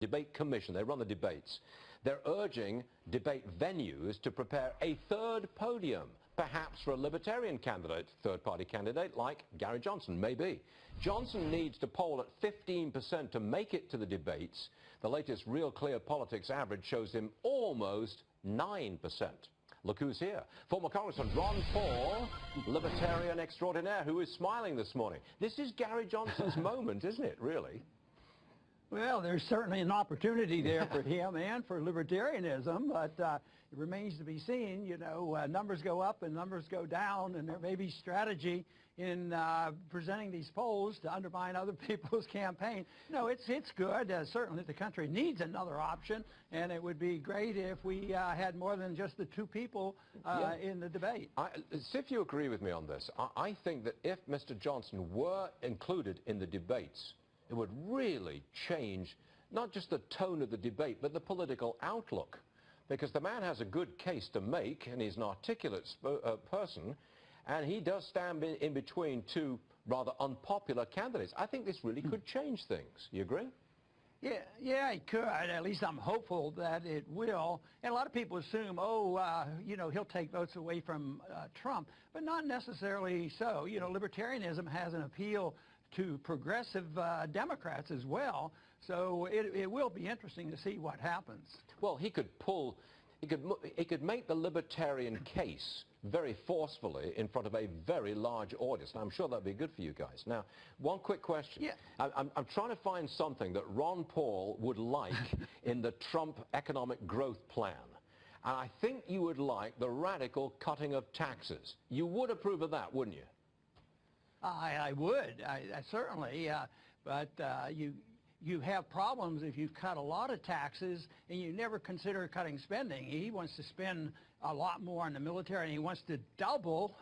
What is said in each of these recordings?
Debate Commission, they run the debates. They're urging debate venues to prepare a third podium, perhaps for a libertarian candidate, third-party candidate like Gary Johnson, maybe. Johnson needs to poll at 15% to make it to the debates. The latest Real Clear Politics average shows him almost 9%. Look who's here. Former Congressman Ron Paul, libertarian extraordinaire, who is smiling this morning. This is Gary Johnson's moment, isn't it, really? Well, there's certainly an opportunity there for him and for libertarianism, but it remains to be seen. You know, numbers go up and numbers go down, and there may be strategy in presenting these polls to undermine other people's campaign. No, it's good. Certainly the country needs another option, and it would be great if we had more than just the two people in the debate. See if you agree with me on this. I think that if Mr. Johnson were included in the debates, it would really change not just the tone of the debate, but the political outlook. Because the man has a good case to make, and he's an articulate person, and he does stand in between two rather unpopular candidates. I think this really could change things. You agree? Yeah, it could. At least I'm hopeful that it will. And a lot of people assume, you know, he'll take votes away from Trump, but not necessarily so. You know, libertarianism has an appeal to progressive Democrats as well, so it will be interesting to see what happens. Well, he could make the libertarian case very forcefully in front of a very large audience. And I'm sure that'd be good for you guys. Now, one quick question. Yeah. I'm trying to find something that Ron Paul would like in the Trump economic growth plan. And I think you would like the radical cutting of taxes. You would approve of that, wouldn't you? I would, I certainly, but you have problems if you've cut a lot of taxes and you never consider cutting spending. He wants to spend a lot more on the military, and he wants to double,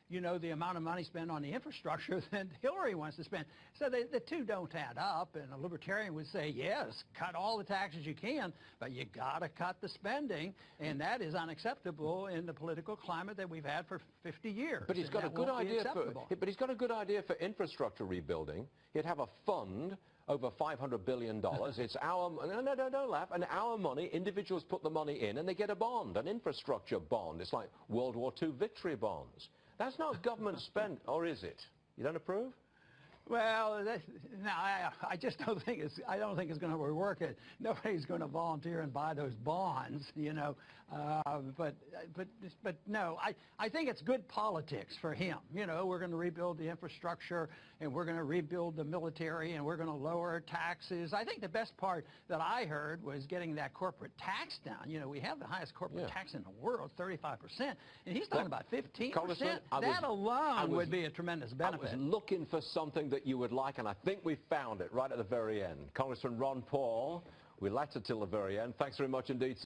you know, the amount of money spent on the infrastructure than Hillary wants to spend. So the two don't add up, and a libertarian would say, yes, cut all the taxes you can, but you got to cut the spending, and that is unacceptable in the political climate that we've had for 50 years. But he's got a good idea for infrastructure rebuilding. He'd have a fund over $500 billion. It's our, no, don't laugh, and our money, individuals put the money in and they get a bond, an infrastructure bond. It's like World War II victory bonds. That's not government spend, or is it? You don't approve? Well, no, I just don't think it's going to work. Nobody's going to volunteer and buy those bonds, you know. But no, I think it's good politics for him. You know, we're going to rebuild the infrastructure, and we're going to rebuild the military, and we're going to lower taxes. I think the best part that I heard was getting that corporate tax down. You know, we have the highest corporate tax in the world, 35%, and he's talking about 15%. That alone would be a tremendous benefit. I was looking for something that you would like, and I think we found it right at the very end. Congressman Ron Paul, we left it till the very end. Thanks very much indeed.